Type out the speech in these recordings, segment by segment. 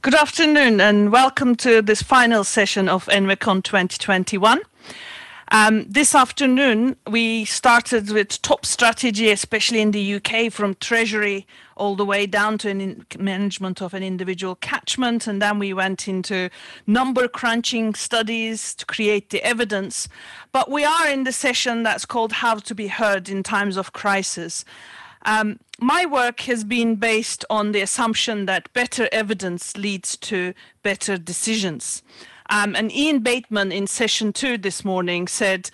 Good afternoon and welcome to this final session of envecon 2021. This afternoon we started with top strategy, especially in the UK, from treasury all the way down to management of an individual catchment, and then we went into number crunching studies to create the evidence. But we are in the session that's called How to be Heard in Times of Crisis. My work has been based on the assumption that better evidence leads to better decisions. And Ian Bateman in session 2 this morning said,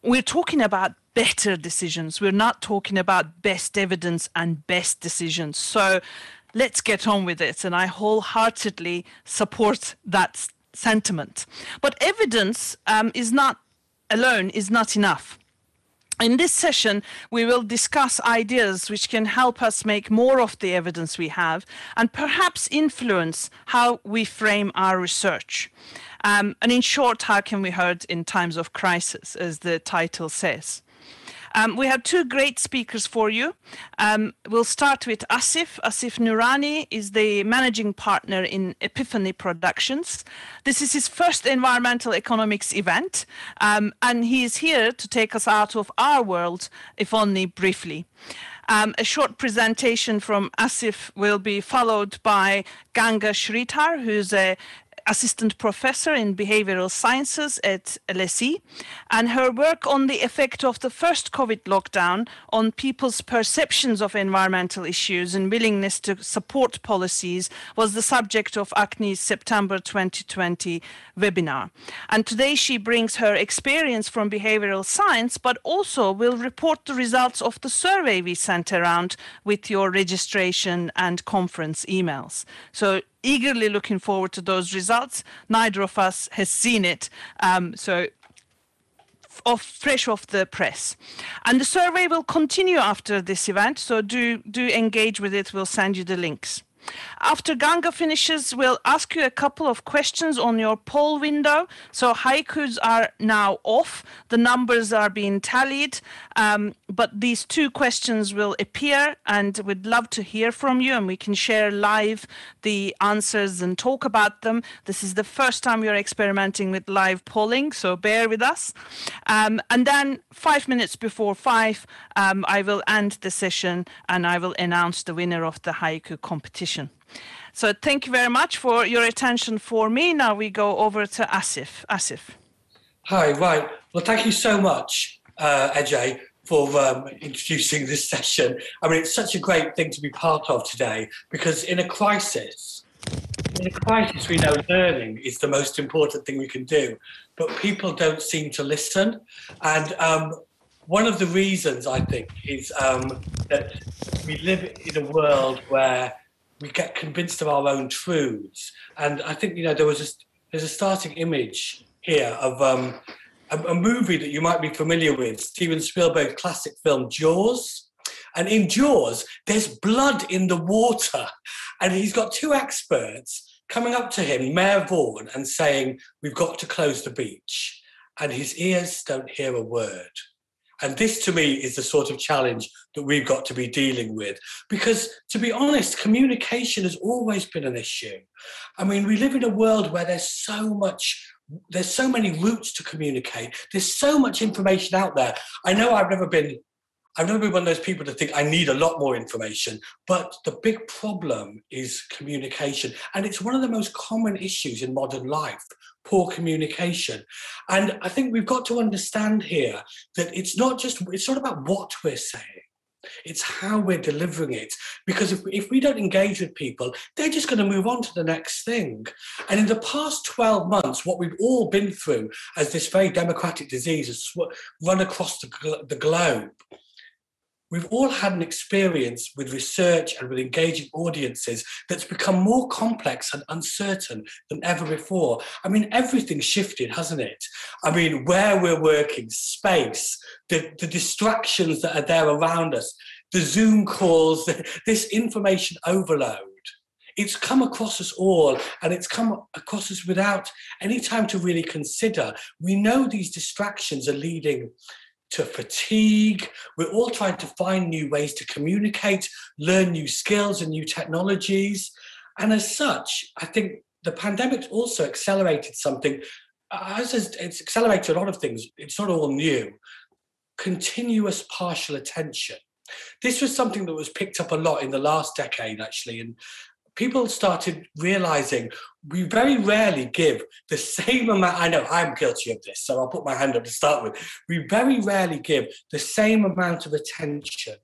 we're talking about better decisions. We're not talking about best evidence and best decisions. So let's get on with it. And I wholeheartedly support that sentiment. But evidence is not enough. In this session, we will discuss ideas which can help us make more of the evidence we have and perhaps influence how we frame our research. And in short, how can we heard in times of crisis, as the title says. We have two great speakers for you. We'll start with Asif. Asif Noorani is the managing partner in Epiphany Productions. This is his first environmental economics event, and he is here to take us out of our world, if only briefly. A short presentation from Asif will be followed by Ganga Shreedhar, who's a assistant professor in behavioral sciences at LSE, and her work on the effect of the first COVID lockdown on people's perceptions of environmental issues and willingness to support policies was the subject of ACNI's September 2020 webinar. And today she brings her experience from behavioral science, but also will report the results of the survey we sent around with your registration and conference emails. So eagerly looking forward to those results. Neither of us has seen it, so fresh off the press. And the survey will continue after this event, so do engage with it. We'll send you the links. After Ganga finishes, we'll ask you a couple of questions on your poll window. So haikus are now off. The numbers are being tallied, but these two questions will appear, and we'd love to hear from you, and we can share live the answers and talk about them. This is the first time we're experimenting with live polling, so bear with us. And then 5 minutes before 5, I will end the session and I will announce the winner of the haiku competition. So thank you very much for your attention for me. Now we go over to Asif. Asif. Hi, right. Well, thank you so much, Ece, for introducing this session. I mean, it's such a great thing to be part of today, because in a crisis we know learning is the most important thing we can do, but people don't seem to listen. And one of the reasons, I think, is that we live in a world where we get convinced of our own truths. And I think, there's a starting image here of a movie that you might be familiar with, Steven Spielberg's classic film, Jaws. And in Jaws, there's blood in the water. And he's got two experts coming up to him, Mayor Vaughan, and saying, we've got to close the beach. And his ears don't hear a word. And this, to me, is the sort of challenge that we've got to be dealing with. Because, to be honest, communication has always been an issue. I mean, we live in a world where there's so many routes to communicate. There's so much information out there. I know I've never been one of those people to think I need a lot more information, but the big problem is communication. And it's one of the most common issues in modern life, poor communication. And I think we've got to understand here that it's not about what we're saying, it's how we're delivering it. Because if we don't engage with people, they're just going to move on to the next thing. And in the past 12 months, what we've all been through as this very democratic disease has run across the globe, we've all had an experience with research and with engaging audiences that's become more complex and uncertain than ever before. I mean, everything's shifted, hasn't it? I mean, where we're working, space, the distractions that are there around us, the Zoom calls, this information overload. It's come across us all, and it's come across us without any time to really consider. We know these distractions are leading to fatigue. We're all trying to find new ways to communicate, learn new skills and new technologies. And as such, I think the pandemic also accelerated something. As it's accelerated a lot of things, it's not all new. Continuous partial attention. This was something that was picked up a lot in the last decade, actually, and people started realizing we very rarely give the same amount. I know I'm guilty of this, so I'll put my hand up to start with. We very rarely give the same amount of attention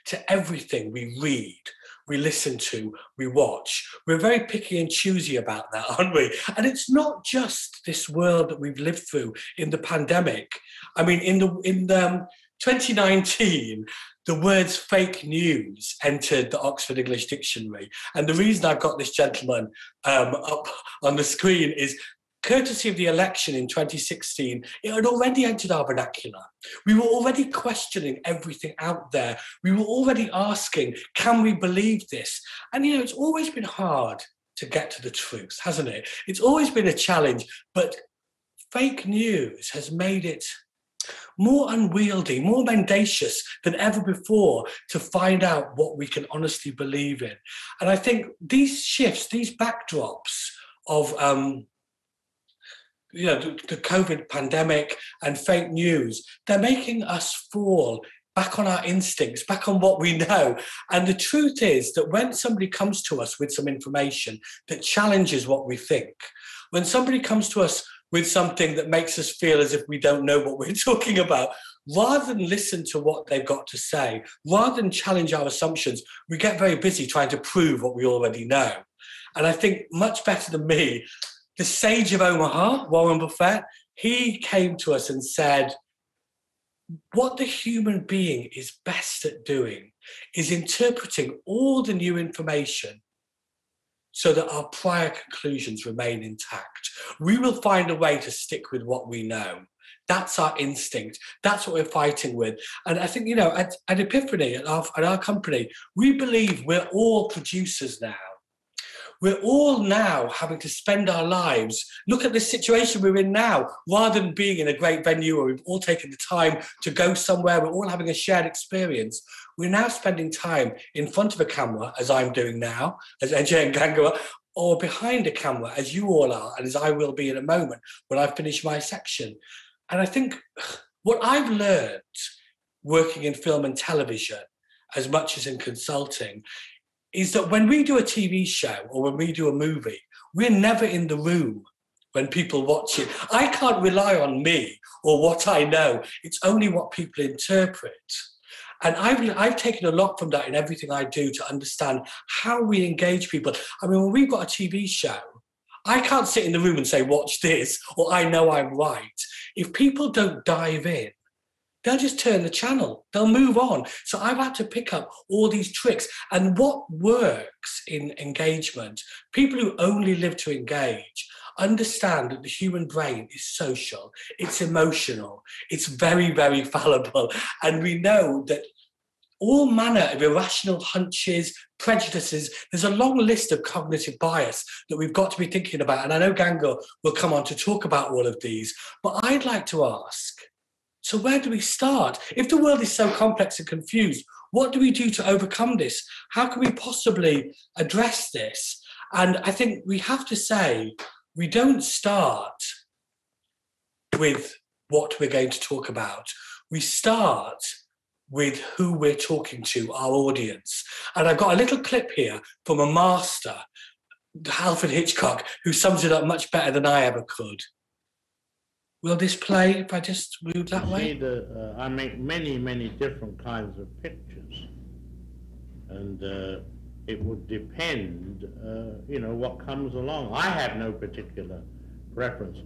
to everything we read, we listen to, we watch. We're very picky and choosy about that, aren't we? And it's not just this world that we've lived through in the pandemic. I mean, in 2019, the words fake news entered the Oxford English Dictionary. And the reason I've got this gentleman up on the screen is courtesy of the election in 2016, it had already entered our vernacular. We were already questioning everything out there. We were already asking, can we believe this? And, you know, it's always been hard to get to the truth, hasn't it? It's always been a challenge, but fake news has made it more unwieldy, more mendacious than ever before to find out what we can honestly believe in. And I think these shifts, these backdrops of the COVID pandemic and fake news, they're making us fall back on our instincts, back on what we know. And the truth is that when somebody comes to us with some information that challenges what we think, when somebody comes to us with something that makes us feel as if we don't know what we're talking about, rather than listen to what they've got to say, rather than challenge our assumptions, we get very busy trying to prove what we already know. And I think much better than me, the sage of Omaha, Warren Buffett, he came to us and said, what the human being is best at doing is interpreting all the new information so that our prior conclusions remain intact. We will find a way to stick with what we know. That's our instinct. That's what we're fighting with. And I think, you know, at Epiphany, at our company, we believe we're all producers now. We're all now having to spend our lives, look at the situation we're in now, rather than being in a great venue where we've all taken the time to go somewhere, we're all having a shared experience. We're now spending time in front of a camera, as I'm doing now, as Ece and Ganga are, or behind a camera, as you all are, and as I will be in a moment when I finish my section. And I think what I've learned working in film and television, as much as in consulting, is that when we do a TV show or when we do a movie, we're never in the room when people watch it. I can't rely on me or what I know. It's only what people interpret. And I've taken a lot from that in everything I do to understand how we engage people. I mean, when we've got a TV show, I can't sit in the room and say, watch this, or I know I'm right. If people don't dive in, they'll just turn the channel. They'll move on. So I've had to pick up all these tricks. And what works in engagement, people who only live to engage understand that the human brain is social, it's emotional, it's very, very fallible. And we know that all manner of irrational hunches, prejudices, there's a long list of cognitive bias that we've got to be thinking about. And I know Ganga will come on to talk about all of these. But I'd like to ask, so where do we start? If the world is so complex and confused, what do we do to overcome this? How can we possibly address this? And I think we have to say, we don't start with what we're going to talk about. We start with who we're talking to, our audience. And I've got a little clip here from a master, Alfred Hitchcock, who sums it up much better than I ever could. Will this play if I just move that way? I make many, many different kinds of pictures. And it would depend, what comes along. I have no particular preference.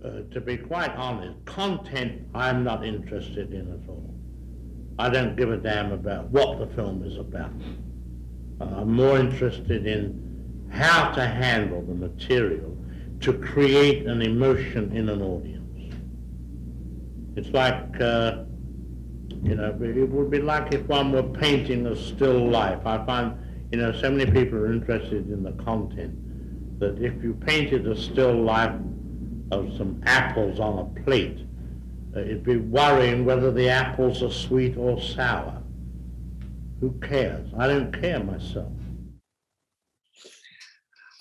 To be quite honest, content I'm not interested in at all. I don't give a damn about what the film is about. I'm more interested in how to handle the material to create an emotion in an audience. It's like, it would be like if one were painting a still life. I find, so many people are interested in the content, that if you painted a still life of some apples on a plate, it'd be worrying whether the apples are sweet or sour. Who cares? I don't care myself.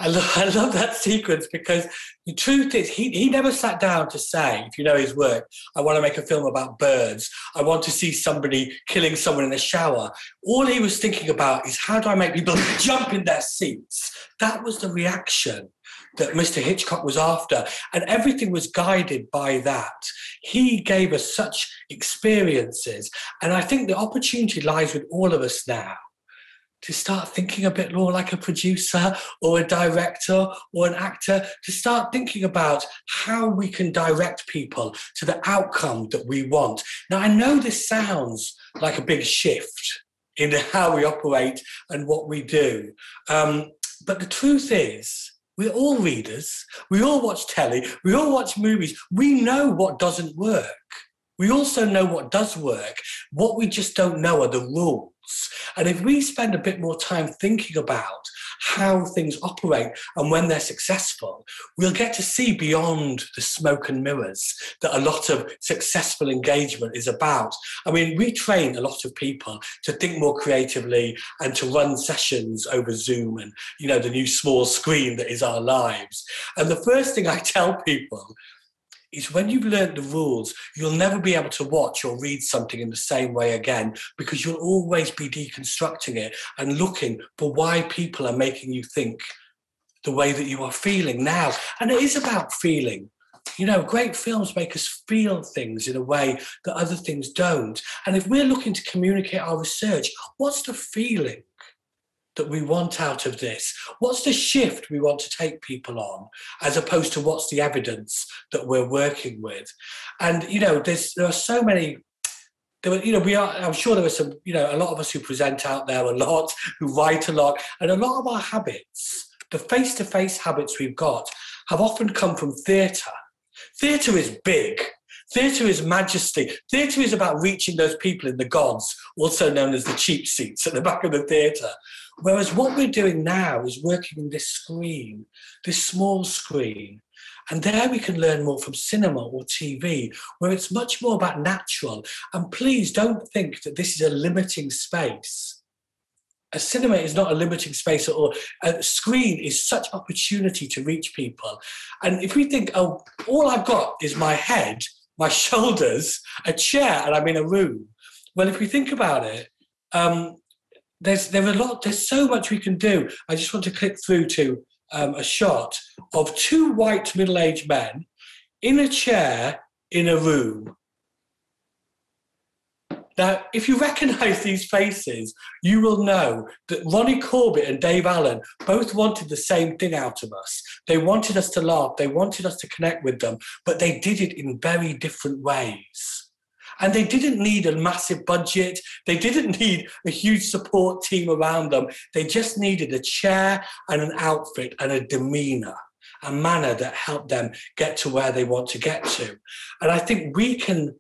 I love that sequence because the truth is he never sat down to say, if you know his work, I want to make a film about birds. I want to see somebody killing someone in the shower. All he was thinking about is how do I make people jump in their seats? That was the reaction that Mr. Hitchcock was after. And everything was guided by that. He gave us such experiences. And I think the opportunity lies with all of us now to start thinking a bit more like a producer or a director or an actor, to start thinking about how we can direct people to the outcome that we want. Now, I know this sounds like a big shift in how we operate and what we do. But the truth is, we're all readers. We all watch telly. We all watch movies. We know what doesn't work. We also know what does work. What we just don't know are the rules. And if we spend a bit more time thinking about how things operate and when they're successful, we'll get to see beyond the smoke and mirrors that a lot of successful engagement is about. I mean, we train a lot of people to think more creatively and to run sessions over Zoom and, you know, the new small screen that is our lives. And the first thing I tell people is when you've learned the rules, you'll never be able to watch or read something in the same way again, because you'll always be deconstructing it and looking for why people are making you think the way that you are feeling now. And it is about feeling. You know, great films make us feel things in a way that other things don't. And if we're looking to communicate our research, what's the feeling that we want out of this? What's the shift we want to take people on, as opposed to what's the evidence that we're working with? And, you know, there are so many, I'm sure there are some, you know, a lot of us who present out there a lot, who write a lot, and a lot of our habits, the face-to-face habits we've got, have often come from theatre. Theatre is big. Theatre is majesty. Theatre is about reaching those people in the gods, also known as the cheap seats at the back of the theatre. Whereas what we're doing now is working in this screen, this small screen. And there we can learn more from cinema or TV, where it's much more about natural. And please don't think that this is a limiting space. A cinema is not a limiting space at all. A screen is such opportunity to reach people. And if we think, oh, all I've got is my head, my shoulders, a chair, and I'm in a room. Well, if we think about it, there's so much we can do. I just want to click through to a shot of two white middle-aged men in a chair in a room. Now, if you recognise these faces, you will know that Ronnie Corbett and Dave Allen both wanted the same thing out of us. They wanted us to laugh, they wanted us to connect with them, but they did it in very different ways. And they didn't need a massive budget. They didn't need a huge support team around them. They just needed a chair and an outfit and a demeanour, a manner that helped them get to where they want to get to. And I think we can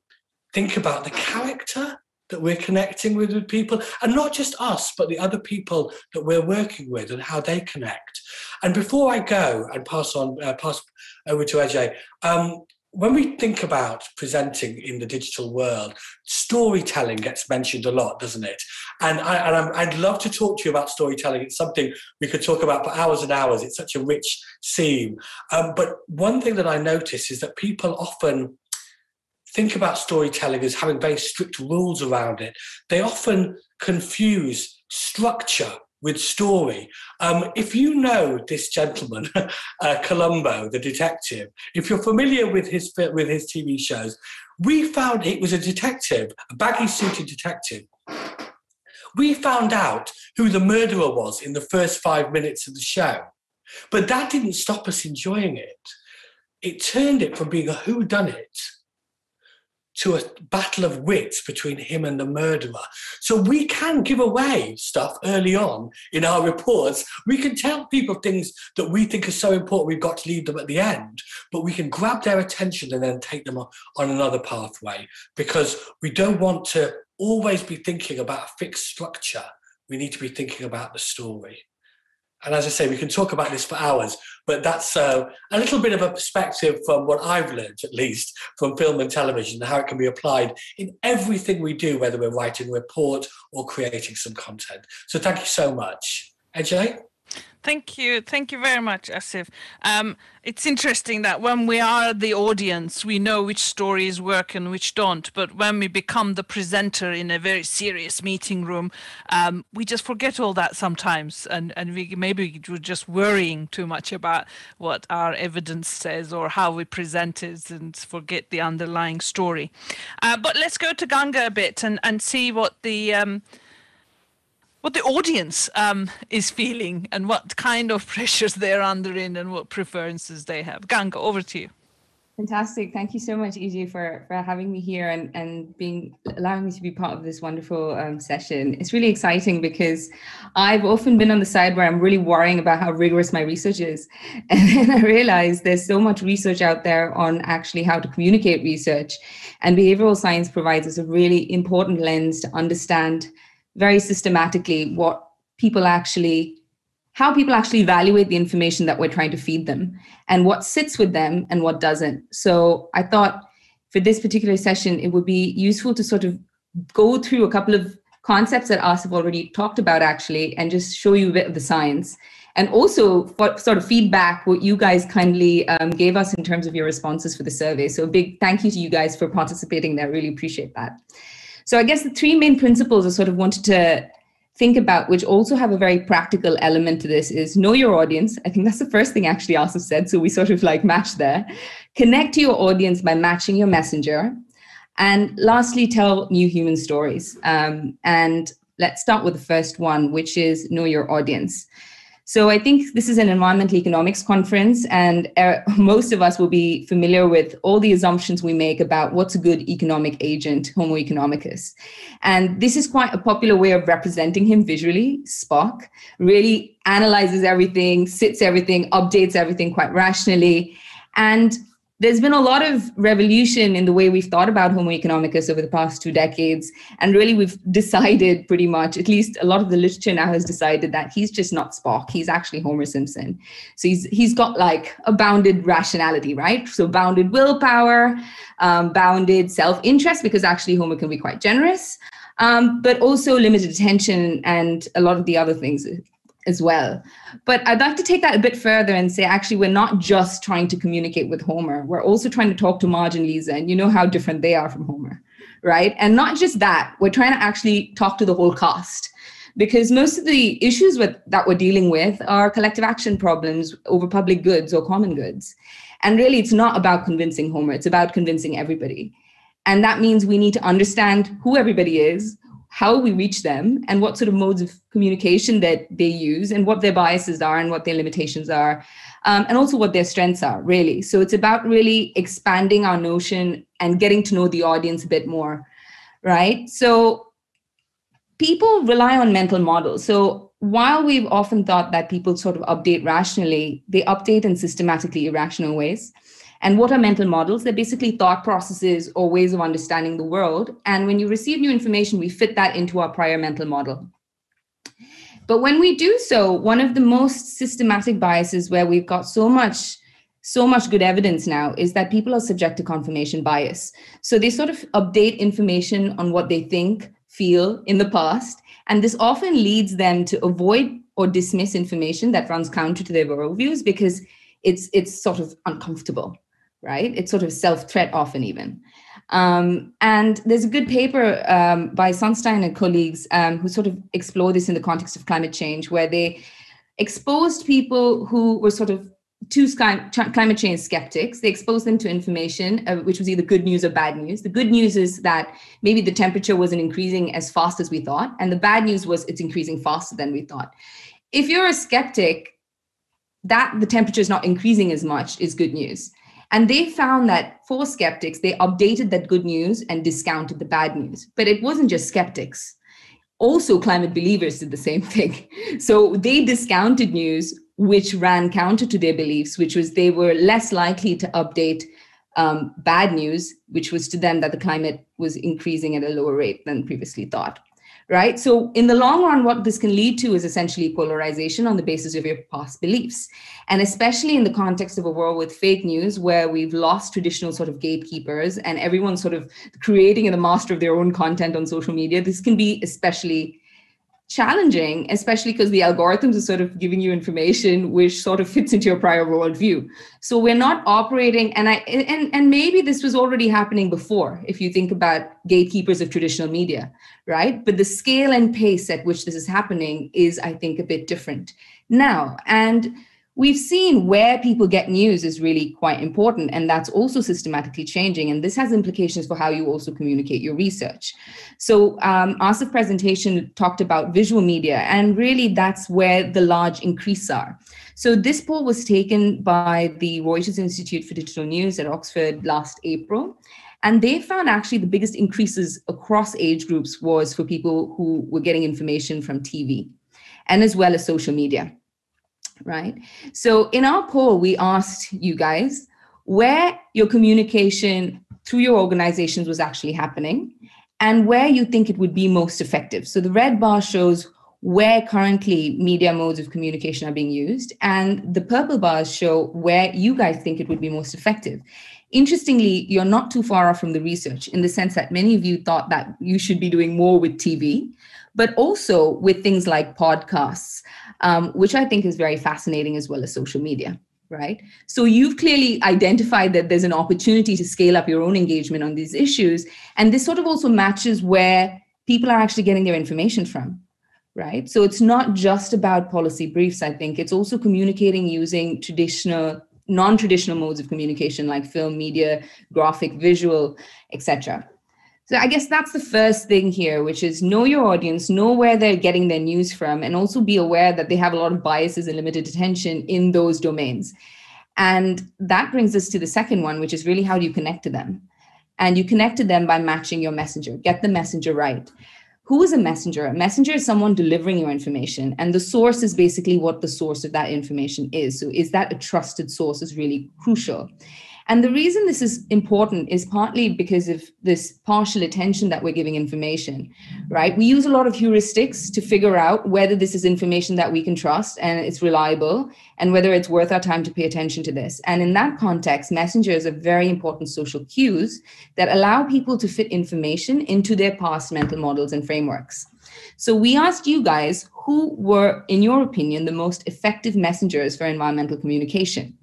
think about the character that we're connecting with people, and not just us, but the other people that we're working with and how they connect. And before I go and pass over to Ece, when we think about presenting in the digital world, storytelling gets mentioned a lot, doesn't it? And I'd love to talk to you about storytelling. It's something we could talk about for hours and hours. It's such a rich theme. But one thing that I notice is that people often think about storytelling as having very strict rules around it. They often confuse structure with story. If you know this gentleman, Columbo, the detective, if you're familiar with his TV shows, we found it was a detective, a baggy-suited detective. We found out who the murderer was in the first 5 minutes of the show. But that didn't stop us enjoying it. It turned it from being a whodunit to a battle of wits between him and the murderer. So we can give away stuff early on in our reports. We can tell people things that we think are so important we've got to leave them at the end, but we can grab their attention and then take them on another pathway, because we don't want to always be thinking about a fixed structure. We need to be thinking about the story. And as I say, we can talk about this for hours, but that's a little bit of a perspective from what I've learned, at least, from film and television, and how it can be applied in everything we do, whether we're writing a report or creating some content. So thank you so much. Ece? Thank you. Thank you very much, Asif. It's interesting that when we are the audience, we know which stories work and which don't. But when we become the presenter in a very serious meeting room, we just forget all that sometimes. And maybe we're just worrying too much about what our evidence says or how we present it and forget the underlying story. But let's go to Ganga a bit and see what the audience is feeling and what kind of pressures they're under in and what preferences they have. Ganga, over to you. Fantastic. Thank you so much, Ece, for having me here and allowing me to be part of this wonderful session. It's really exciting because I've often been on the side where I'm really worrying about how rigorous my research is. And then I realized there's so much research out there on actually how to communicate research. And behavioral science provides us a really important lens to understand very systematically how people actually evaluate the information that we're trying to feed them and what sits with them and what doesn't. So I thought for this particular session, it would be useful to sort of go through a couple of concepts that Asif already talked about actually, and just show you a bit of the science. And also sort of feedback what you guys kindly gave us in terms of your responses for the survey. So a big thank you to you guys for participating there. Really appreciate that. So I guess the three main principles I sort of wanted to think about, which also have a very practical element to this, is know your audience. I think that's the first thing actually Asif said. So we sort of like match there. Connect to your audience by matching your messenger. And lastly, tell new human stories. And let's start with the first one, which is know your audience. So I think this is an environmental economics conference, and most of us will be familiar with all the assumptions we make about what's a good economic agent, Homo economicus. And this is quite a popular way of representing him visually. Spock really analyzes everything, sits everything, updates everything quite rationally. And there's been a lot of revolution in the way we've thought about Homo economicus over the past 2 decades. And really, we've decided pretty much, at least a lot of the literature now has decided that he's just not Spock. He's actually Homer Simpson. So he's got like a bounded rationality, right? So bounded willpower, bounded self-interest, because actually Homer can be quite generous, but also limited attention and a lot of the other things as well. But I'd like to take that a bit further and say, actually, we're not just trying to communicate with Homer. We're also trying to talk to Marge and Lisa, and you know how different they are from Homer, right? And not just that, we're trying to actually talk to the whole cast, because most of the issues that we're dealing with are collective action problems over public goods or common goods. And really, it's not about convincing Homer. It's about convincing everybody. And that means we need to understand who everybody is, how we reach them, and what sort of modes of communication that they use, and what their biases are and what their limitations are, and also what their strengths are, really. So it's about really expanding our notion and getting to know the audience a bit more, right? So people rely on mental models. So while we've often thought that people sort of update rationally, they update in systematically irrational ways. And what are mental models? They're basically thought processes or ways of understanding the world. And when you receive new information, we fit that into our prior mental model. But when we do so, one of the most systematic biases where we've got so much good evidence now is that people are subject to confirmation bias. So they sort of update information on what they think, feel in the past. And this often leads them to avoid or dismiss information that runs counter to their worldviews because it's sort of uncomfortable. Right? It's sort of self-threat often even. And there's a good paper by Sunstein and colleagues who sort of explore this in the context of climate change, where they exposed people who were sort of climate change skeptics. They exposed them to information, which was either good news or bad news. The good news is that maybe the temperature wasn't increasing as fast as we thought. And the bad news was it's increasing faster than we thought. If you're a skeptic, that the temperature is not increasing as much is good news. And they found that for skeptics, they updated that good news and discounted the bad news. But it wasn't just skeptics. Also, climate believers did the same thing. So they discounted news which ran counter to their beliefs, which was they were less likely to update bad news, which was to them that the climate was increasing at a lower rate than previously thought. Right? So in the long run, what this can lead to is essentially polarization on the basis of your past beliefs. And especially in the context of a world with fake news, where we've lost traditional sort of gatekeepers and everyone's sort of creating and the master of their own content on social media, this can be especially challenging, especially because the algorithms are sort of giving you information which sort of fits into your prior worldview. So we're not operating, and maybe this was already happening before, if you think about gatekeepers of traditional media, right? But the scale and pace at which this is happening is, I think, a bit different now. And we've seen where people get news is really quite important, and that's also systematically changing. And this has implications for how you also communicate your research. So Asif's presentation talked about visual media, and really that's where the large increases are. So this poll was taken by the Reuters Institute for Digital News at Oxford last April. And they found actually the biggest increases across age groups was for people who were getting information from TV and as well as social media. Right. So in our poll, we asked you guys where your communication through your organizations was actually happening and where you think it would be most effective. So the red bar shows where currently media modes of communication are being used, and the purple bars show where you guys think it would be most effective. Interestingly, you're not too far off from the research in the sense that many of you thought that you should be doing more with TV, but also with things like podcasts, which I think is very fascinating, as well as social media, right? So you've clearly identified that there's an opportunity to scale up your own engagement on these issues. And this sort of also matches where people are actually getting their information from, right? So it's not just about policy briefs, I think. It's also communicating using non-traditional modes of communication like film, media, graphic, visual, etc. So I guess that's the first thing here, which is know your audience, know where they're getting their news from, and also be aware that they have a lot of biases and limited attention in those domains. And that brings us to the second one, which is really how do you connect to them? And you connect to them by matching your messenger. Get the messenger right. Who is a messenger? A messenger is someone delivering your information, and the source is basically what the source of that information is. So is that a trusted source is really crucial. And the reason this is important is partly because of this partial attention that we're giving information, right? We use a lot of heuristics to figure out whether this is information that we can trust and it's reliable, and whether it's worth our time to pay attention to this. And in that context, messengers are very important social cues that allow people to fit information into their past mental models and frameworks. So we asked you guys who were, in your opinion, the most effective messengers for environmental communication.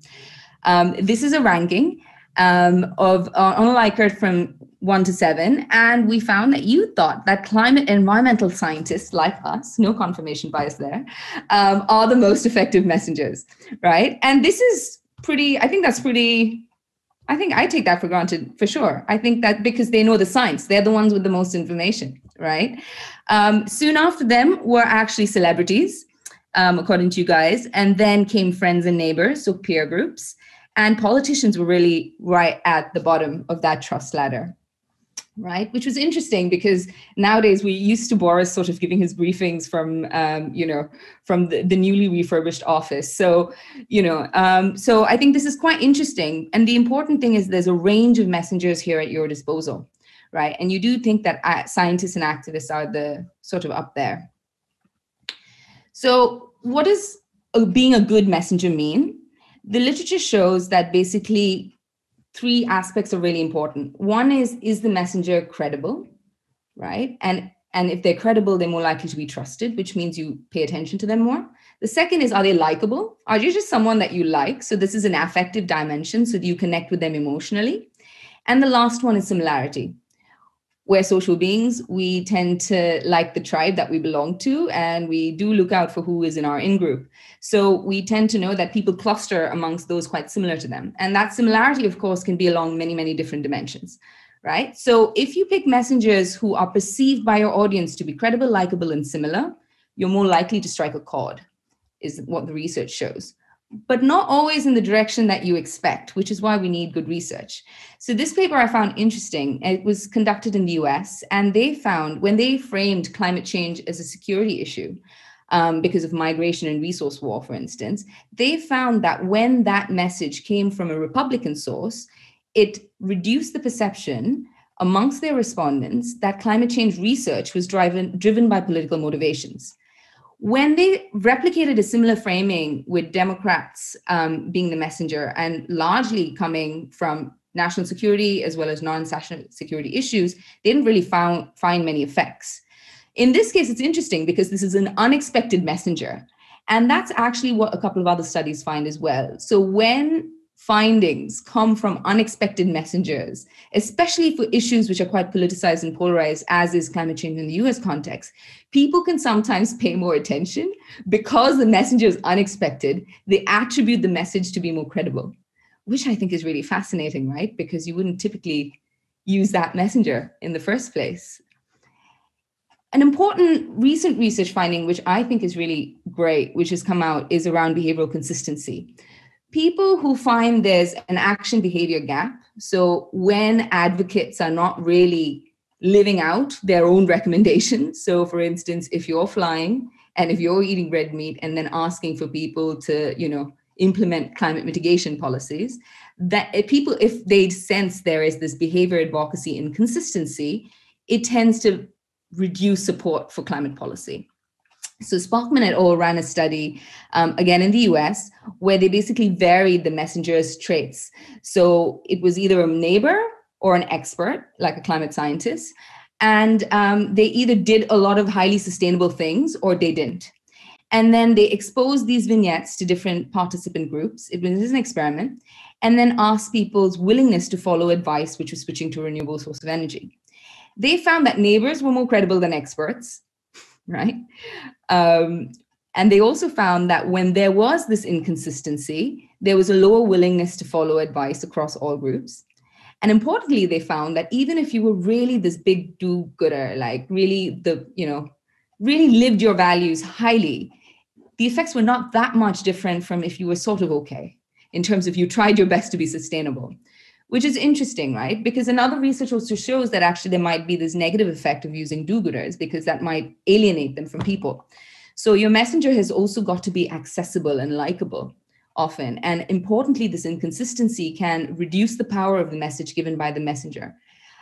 This is a ranking on a Likert from 1 to 7, and we found that you thought that climate environmental scientists like us, no confirmation bias there, are the most effective messengers, right? And this is pretty, I think I take that for granted for sure. I think that because they know the science, they're the ones with the most information, right? Soon after them were actually celebrities, according to you guys, and then came friends and neighbors, so peer groups. And politicians were really right at the bottom of that trust ladder, right? Which was interesting because nowadays we used to Boris sort of giving his briefings from, from the newly refurbished office. So, so I think this is quite interesting. And the important thing is there's a range of messengers here at your disposal, right? And you do think that scientists and activists are the sort of up there. So what does being a good messenger mean? The literature shows that basically 3 aspects are really important. One is the messenger credible, right? And if they're credible, they're more likely to be trusted, which means you pay attention to them more. The second is, are they likable? Are you just someone that you like? So this is an affective dimension, so that you connect with them emotionally. And the last one is similarity. We're social beings, we tend to like the tribe that we belong to, and we do look out for who is in our in-group. So we tend to know that people cluster amongst those quite similar to them. And that similarity, of course, can be along many, many different dimensions, right? So if you pick messengers who are perceived by your audience to be credible, likable, and similar, you're more likely to strike a chord, is what the research shows. But not always in the direction that you expect, which is why we need good research. So this paper I found interesting. It was conducted in the US, and they found when they framed climate change as a security issue, because of migration and resource war, for instance, they found that when that message came from a Republican source, it reduced the perception amongst their respondents that climate change research was driven by political motivations. When they replicated a similar framing with Democrats being the messenger and largely coming from national security as well as non-national security issues, they didn't really find many effects. In this case, it's interesting because this is an unexpected messenger. And that's actually what a couple of other studies find as well. So when findings come from unexpected messengers, especially for issues which are quite politicized and polarized, as is climate change in the US context, people can sometimes pay more attention because the messenger is unexpected. They attribute the message to be more credible, which I think is really fascinating, right? Because you wouldn't typically use that messenger in the first place. An important recent research finding, which I think is really great, which has come out, is around behavioral consistency. People who find there's an action behavior gap, so when advocates are not really living out their own recommendations. So for instance, if you're flying and if you're eating red meat and then asking for people to, implement climate mitigation policies, that people, if they sense there is this behavior advocacy inconsistency, it tends to reduce support for climate policy. So Sparkman et al. Ran a study, again in the US, where they basically varied the messenger's traits. So it was either a neighbor or an expert, like a climate scientist, and they either did a lot of highly sustainable things or they didn't. And then they exposed these vignettes to different participant groups. It was an experiment, and then asked people's willingness to follow advice, which was switching to a renewable source of energy. They found that neighbors were more credible than experts, right? And they also found that when there was this inconsistency, there was a lower willingness to follow advice across all groups. And importantly, they found that even if you were really this big do-gooder, like really really lived your values highly, the effects were not that much different from if you were sort of okay, in terms of you tried your best to be sustainable. Which is interesting, right? Because another research also shows that actually there might be this negative effect of using do-gooders because that might alienate them from people. So your messenger has also got to be accessible and likable often. And importantly, this inconsistency can reduce the power of the message given by the messenger.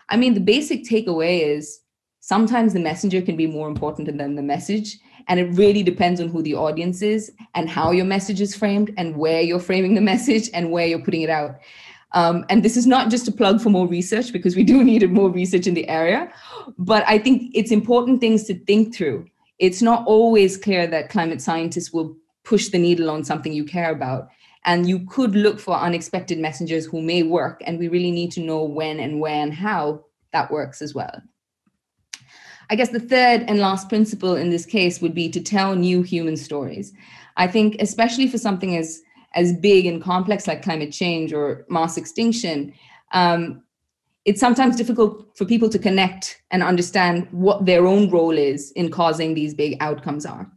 I mean, the basic takeaway is sometimes the messenger can be more important than the message. And it really depends on who the audience is and how your message is framed and where you're framing the message and where you're putting it out. And this is not just a plug for more research, because we do need more research in the area, but I think it's important things to think through. It's not always clear that climate scientists will push the needle on something you care about. And you could look for unexpected messengers who may work, and we really need to know when and where and how that works as well. I guess the third and last principle in this case would be to tell new human stories. I think especially for something as big and complex like climate change or mass extinction, it's sometimes difficult for people to connect and understand what their own role is in causing these big outcomes are.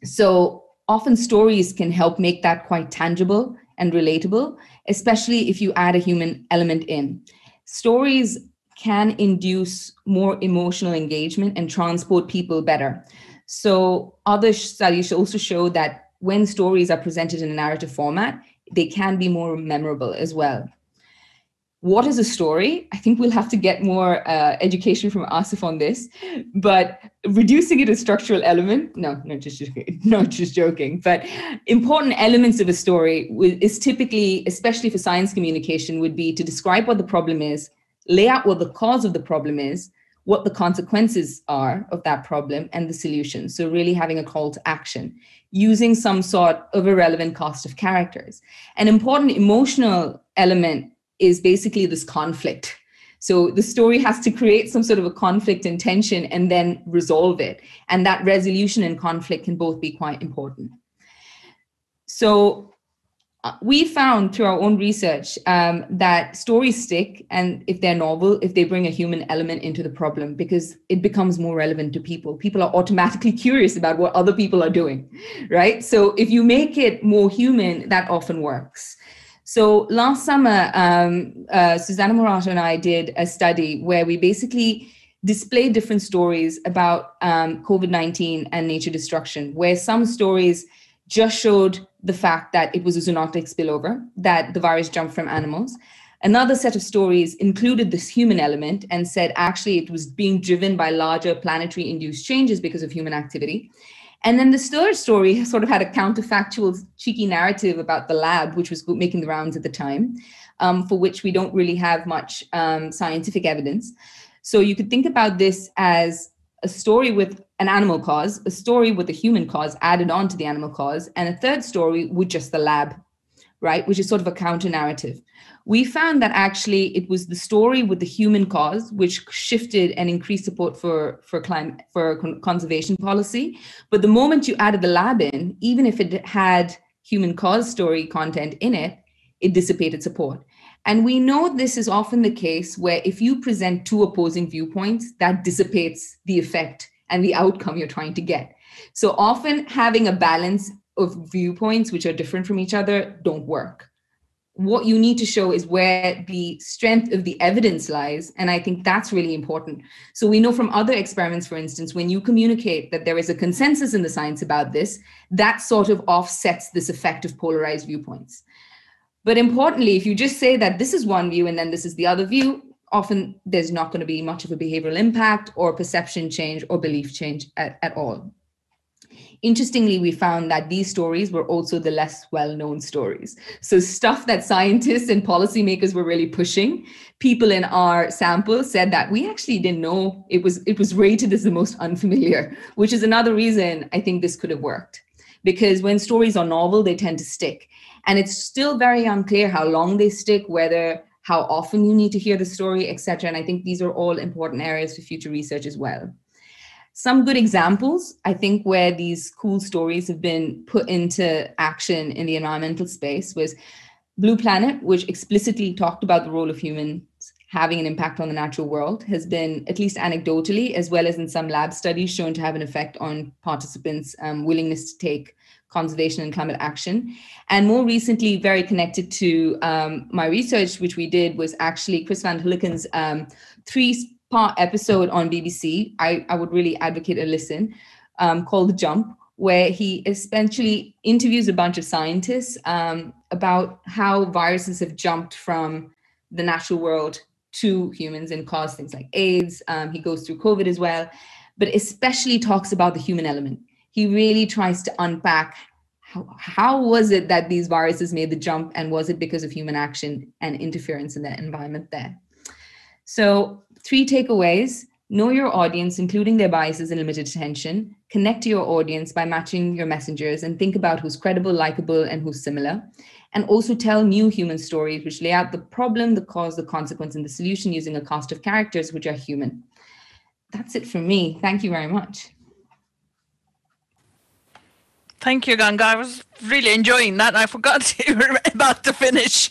So often stories can help make that quite tangible and relatable, especially if you add a human element in. Stories can induce more emotional engagement and transport people better. So other studies also show that when stories are presented in a narrative format, they can be more memorable as well. What is a story? I think we'll have to get more education from Asif on this, but reducing it to structural element, not just joking, but important elements of a story is typically, especially for science communication, would be to describe what the problem is, lay out what the cause of the problem is, what the consequences are of that problem, and the solution. So really having a call to action, using some sort of a relevant cast of characters. An important emotional element is basically this conflict. So the story has to create some sort of a conflict and tension and then resolve it. And that resolution and conflict can both be quite important. So we found through our own research that stories stick, and if they're novel, if they bring a human element into the problem, because it becomes more relevant to people. People are automatically curious about what other people are doing, right? So if you make it more human, that often works. So last summer, Susanna Morato and I did a study where we basically displayed different stories about COVID-19 and nature destruction, where some stories just showed the fact that it was a zoonotic spillover, that the virus jumped from animals. Another set of stories included this human element and said actually it was being driven by larger planetary induced changes because of human activity. And then the third story sort of had a counterfactual, cheeky narrative about the lab, which was making the rounds at the time, for which we don't really have much scientific evidence. So you could think about this as a story with an animal cause, a story with a human cause added on to the animal cause, and a third story with just the lab, right? Which is sort of a counter narrative. We found that actually it was the story with the human cause which shifted and increased support for conservation policy. But the moment you added the lab in, even if it had human cause story content in it, it dissipated support. And we know this is often the case where if you present two opposing viewpoints, that dissipates the effect and the outcome you're trying to get. So often having a balance of viewpoints which are different from each other don't work. What you need to show is where the strength of the evidence lies. And I think that's really important. So we know from other experiments, for instance, when you communicate that there is a consensus in the science about this, that sort of offsets this effect of polarized viewpoints. But importantly, if you just say that this is one view and then this is the other view, often there's not going to be much of a behavioral impact or perception change or belief change at all. Interestingly, we found that these stories were also the less well-known stories. So stuff that scientists and policymakers were really pushing, people in our sample said that we actually didn't know it was rated as the most unfamiliar, which is another reason I think this could have worked. Because when stories are novel, they tend to stick. And it's still very unclear how long they stick, how often you need to hear the story, etc. And I think these are all important areas for future research as well. Some good examples, I think, where these cool stories have been put into action in the environmental space was Blue Planet, which explicitly talked about the role of humans having an impact on the natural world, has been, at least anecdotally, as well as in some lab studies, shown to have an effect on participants' willingness to take conservation and climate action. And more recently, very connected to my research, which we did, was actually Chris van Hulliken's 3-part episode on BBC. I would really advocate a listen, called The Jump, where he essentially interviews a bunch of scientists about how viruses have jumped from the natural world to humans and caused things like AIDS. He goes through COVID as well, but especially talks about the human element. He really tries to unpack how was it that these viruses made the jump, and was it because of human action and interference in the environment there? So 3 takeaways: know your audience, including their biases and limited attention. Connect to your audience by matching your messengers and think about who's credible, likable, and who's similar. And also tell new human stories which lay out the problem, the cause, the consequence, and the solution using a cast of characters which are human. That's it from me. Thank you very much. Thank you, Ganga. I was really enjoying that. I forgot you were about to finish.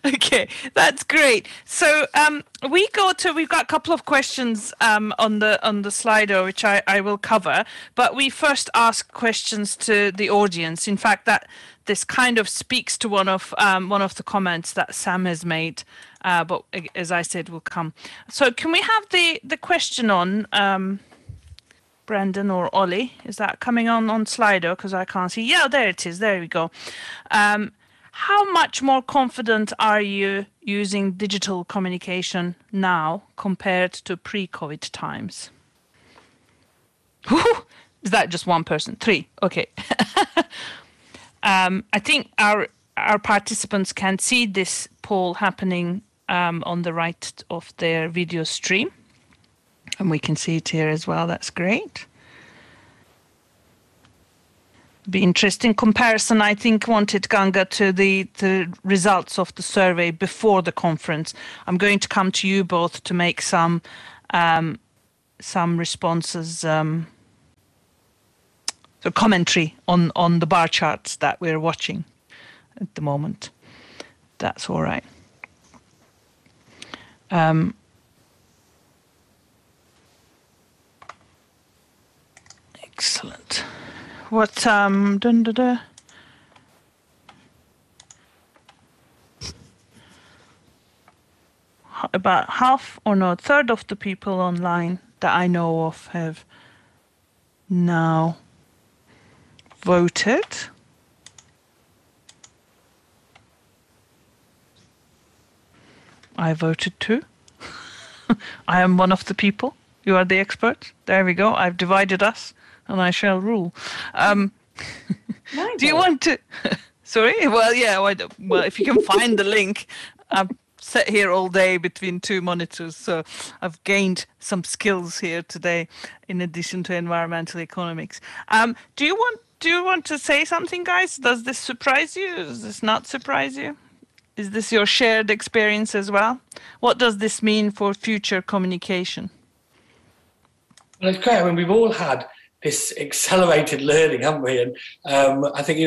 Okay, that's great. So we've got a couple of questions on the Slido, which I will cover. But we first ask questions to the audience. In fact, this kind of speaks to one of the comments that Sam has made. But as I said, will come. So can we have the question on? Brendan or Ollie, is that coming on Slido? Because I can't see. Yeah, there it is. There we go. How much more confident are you using digital communication now compared to pre-COVID times? Is that just one person? 3. Okay. I think our participants can see this poll happening on the right of their video stream. And we can see it here as well. That's great. Be interesting comparison, I think, wanted Ganga to the results of the survey before the conference. I'm going to come to you both to make some responses, so commentary on the bar charts that we're watching at the moment. That's all right. Excellent. What about half or no, a third of the people online that I know of have now voted. I voted too. I am one of the people. You are the expert. There we go. I've divided us, and I shall rule. Do you want to? Sorry. Well, yeah. Well, if you can find the link, sat here all day between two monitors, so I've gained some skills here today in addition to environmental economics. Do you want to say something, guys? Does this surprise you? Does this not surprise you? Is this your shared experience as well? What does this mean for future communication? Well, it's great. I mean, we've all had this accelerated learning, haven't we? And I think,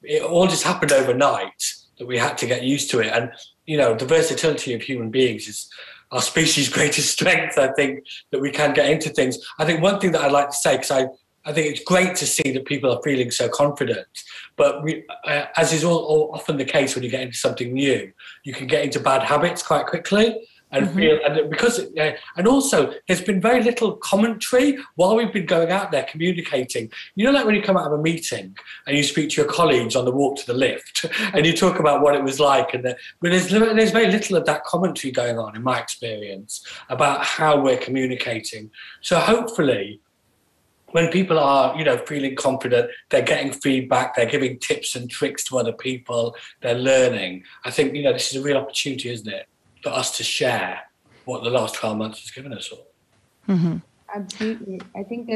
it all just happened overnight, that we had to get used to it. And, the versatility of human beings is our species' greatest strength, I think, that we can get into things. I think one thing that I'd like to say, because I think it's great to see that people are feeling so confident, but as is all often the case when you get into something new, you can get into bad habits quite quickly. And feel, and also there's been very little commentary while we've been going out there communicating. Like when you come out of a meeting and you speak to your colleagues on the walk to the lift, and you talk about what it was like, but there's very little of that commentary going on, in my experience, about how we're communicating. So hopefully, when people are, feeling confident, they're getting feedback, they're giving tips and tricks to other people, they're learning. I think, this is a real opportunity, isn't it, for us to share what the last 12 months has given us all. Mm-hmm. Absolutely. I think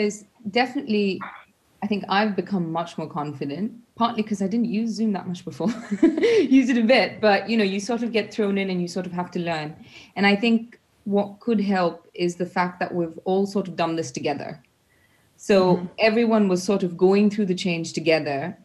I've become much more confident, partly because I didn't use Zoom that much before. Use it a bit, but you sort of get thrown in and you sort of have to learn. And I think what could help is the fact that we've all sort of done this together. So everyone was sort of going through the change together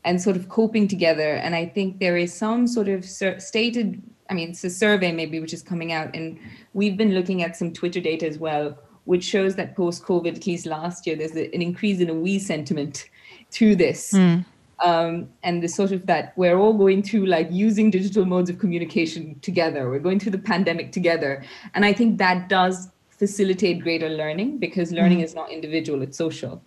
and sort of coping together. And I think there is some sort of stated, it's a survey maybe which is coming out, and we've been looking at some Twitter data as well, which shows that post-COVID, at least last year, there's an increase in a we sentiment through this. And the sort of that we're all going through, like, using digital modes of communication together. We're going through the pandemic together. And I think that does facilitate greater learning, because learning is not individual, it's social.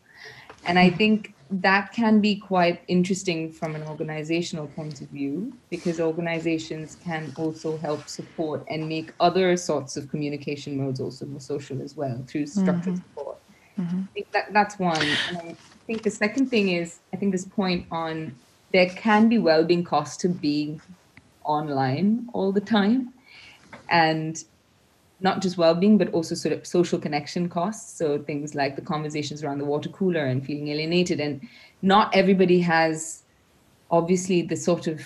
And I think that can be quite interesting from an organizational point of view, because organizations can also help support and make other sorts of communication modes also more social as well, through structured support. I think that's one. And I think the second thing is, I think this point on there can be well-being costs to being online all the time, and not just well-being, but also sort of social connection costs. So things like the conversations around the water cooler and feeling alienated. And not everybody has, obviously, the sort of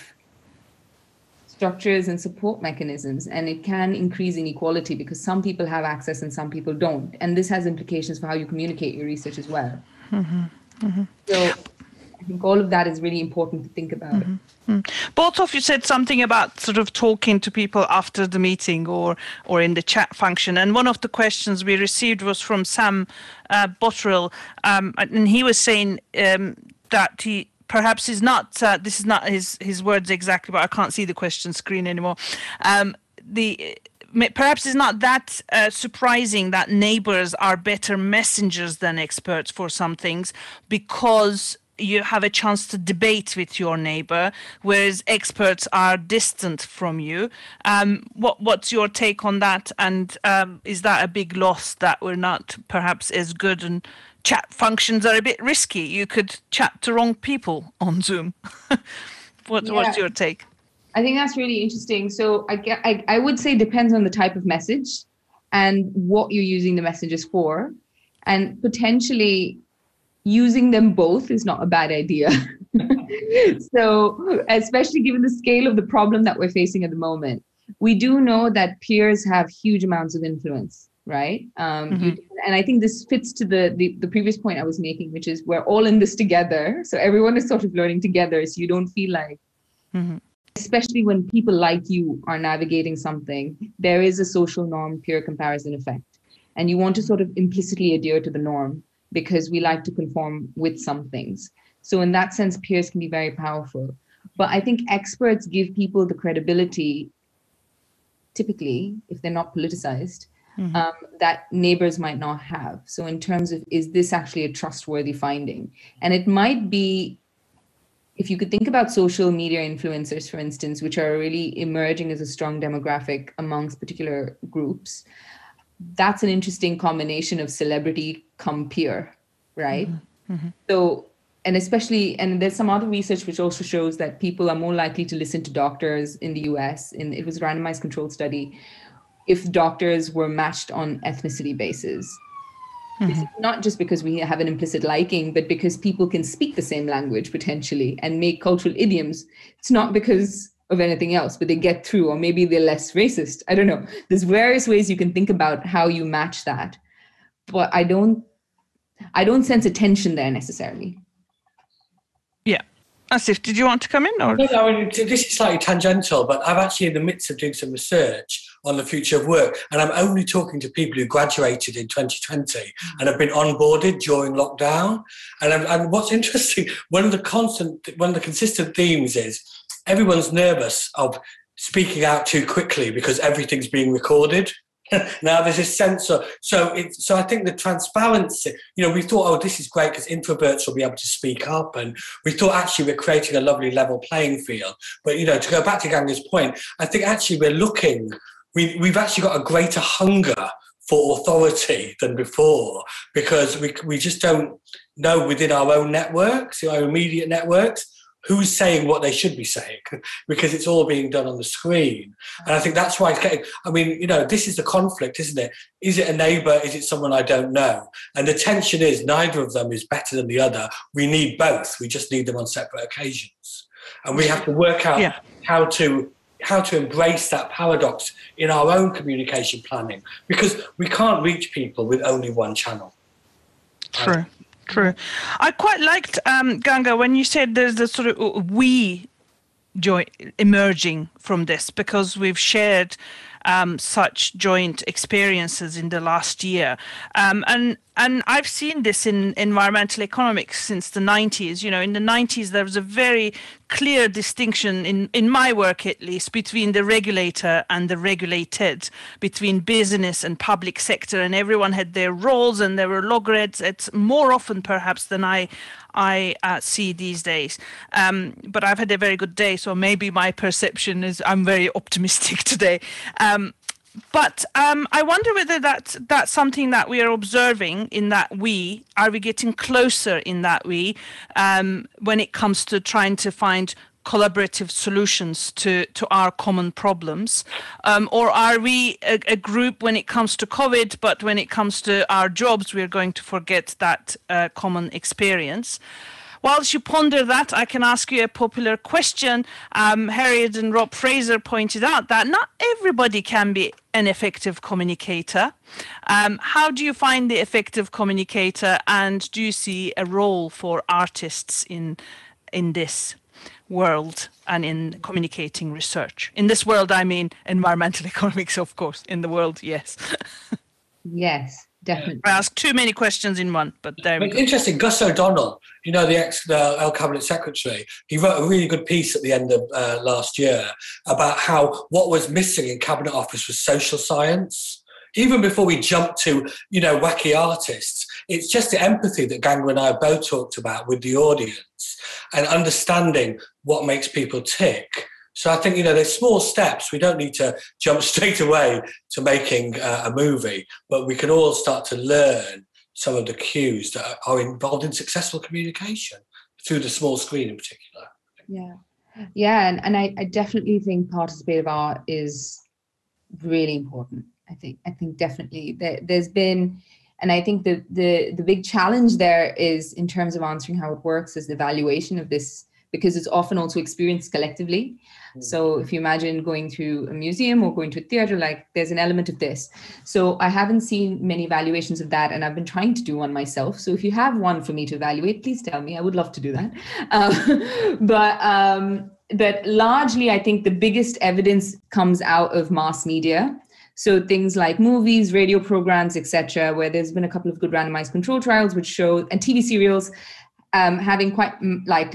structures and support mechanisms. And it can increase inequality because some people have access and some people don't. And this has implications for how you communicate your research as well. So I think all of that is really important to think about. Both of you said something about sort of talking to people after the meeting or in the chat function. And one of the questions we received was from Sam Botterill, and he was saying that he perhaps is not, this is not his words exactly, but I can't see the question screen anymore. Perhaps it's not that surprising that neighbors are better messengers than experts for some things, because you have a chance to debate with your neighbor, whereas experts are distant from you. What's your take on that? And is that a big loss that we're not perhaps as good, and chat functions are a bit risky? You could chat to wrong people on Zoom. What's your take? I think that's really interesting. So I would say it depends on the type of message and what you're using the messages for, and potentially using them both is not a bad idea. So, especially given the scale of the problem that we're facing at the moment, we do know that peers have huge amounts of influence, right? And I think this fits to the previous point I was making, which is we're all in this together. So everyone is sort of learning together. So you don't feel like, especially when people like you are navigating something, there is a social norm peer comparison effect. And you want to sort of implicitly adhere to the norm, because we like to conform with some things. So in that sense, peers can be very powerful. But I think experts give people the credibility, typically, if they're not politicized, that neighbors might not have. So in terms of, is this actually a trustworthy finding? And it might be, if you could think about social media influencers, for instance, which are really emerging as a strong demographic amongst particular groups, that's an interesting combination of celebrity come peer, right? So especially, and there's some other research which also shows that people are more likely to listen to doctors in the US, and it was a randomized controlled study, if doctors were matched on ethnicity basis. Mm-hmm. Not just because we have an implicit liking, but because people can speak the same language potentially and make cultural idioms. It's not because of anything else, but they get through, or maybe they're less racist. I don't know. There's various ways you can think about how you match that, but I don't sense a tension there necessarily. Yeah. Asif, did you want to come in? Or? No, I mean, this is slightly tangential, but I'm actually in the midst of doing some research on the future of work, and I'm only talking to people who graduated in 2020 and have been onboarded during lockdown. And what's interesting, one of the consistent themes is everyone's nervous of speaking out too quickly because everything's being recorded. Now there's this sense of, so I think the transparency, we thought, oh, this is great because introverts will be able to speak up, and we thought actually we're creating a lovely level playing field. But, to go back to Ganga's point, I think actually we've actually got a greater hunger for authority than before, because we just don't know within our own networks, our immediate networks, who's saying what they should be saying, because it's all being done on the screen. And I think that's why it's getting, this is the conflict, isn't it? Is it a neighbour? Is it someone I don't know? And the tension is neither of them is better than the other. We need both. We just need them on separate occasions. And we have to work out how to embrace that paradox in our own communication planning, because we can't reach people with only one channel. True. I quite liked, Ganga, when you said there's the sort of we joy emerging from this, because we've shared such joint experiences in the last year. And I've seen this in environmental economics since the 90s. In the 90s, there was a very clear distinction, in my work at least, between the regulator and the regulated, between business and public sector, and everyone had their roles and there were loggerheads. It's more often perhaps than I see these days. But I've had a very good day, so maybe my perception is I'm very optimistic today. But I wonder whether that's something that we are observing in that are we getting closer in that when it comes to trying to find collaborative solutions to our common problems? Or are we a group when it comes to COVID, but when it comes to our jobs, we're going to forget that common experience? Whilst you ponder that, I can ask you a popular question. Harriet and Rob Fraser pointed out that not everybody can be an effective communicator. How do you find the effective communicator, and do you see a role for artists in this world and in communicating research? In this world, I mean environmental economics, of course. In the world, yes. Yes. Definitely. I asked too many questions in one, but there we go. Interesting. Gus O'Donnell, the El Cabinet Secretary, he wrote a really good piece at the end of last year about how what was missing in Cabinet Office was social science. Even before we jump to, wacky artists, it's just the empathy that Ganga and I have both talked about with the audience and understanding what makes people tick. So I think, there's small steps. We don't need to jump straight away to making a movie, but we can all start to learn some of the cues that are involved in successful communication through the small screen in particular. Yeah, and I definitely think participative art is really important. I think definitely there's been, and I think the big challenge there is, in terms of answering how it works, is the evaluation of this, because it's often also experienced collectively. So if you imagine going to a museum or going to a theater, there's an element of this. So I haven't seen many evaluations of that, and I've been trying to do one myself. So if you have one for me to evaluate, please tell me. I would love to do that. But largely, I think the biggest evidence comes out of mass media. So things like movies, radio programs, etc., where there's been a couple of good randomized control trials which show, and TV serials, having quite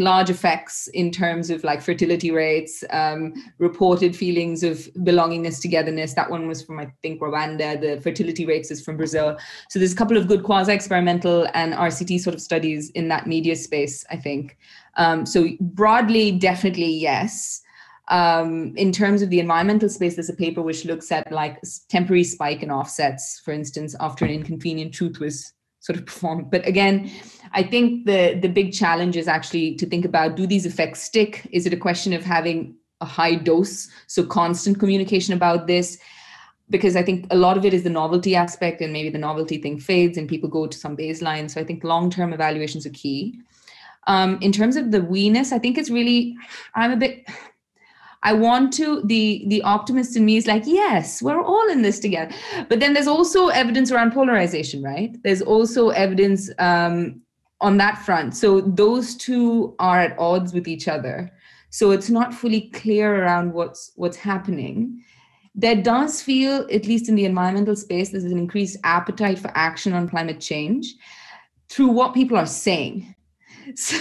large effects in terms of fertility rates, reported feelings of belongingness, togetherness. That one was from, I think, Rwanda. The fertility rates is from Brazil. So there's a couple of good quasi-experimental and RCT sort of studies in that media space, I think. So broadly, definitely yes. In terms of the environmental space, there's a paper which looks at temporary spike in offsets, for instance, after an inconvenient truth was sort of perform. But again, I think the big challenge is actually to think about, do these effects stick? Is it a question of having a high dose, so constant communication about this? Because I think a lot of it is the novelty aspect, and maybe the novelty thing fades and people go to some baseline. So I think long-term evaluations are key. In terms of the we-ness, I think it's really, the optimist in me is like, yes, we're all in this together. But then there's also evidence around polarization, right? There's also evidence on that front. So those two are at odds with each other. So it's not fully clear around what's happening. There does feel, at least in the environmental space, there's an increased appetite for action on climate change through what people are saying. So,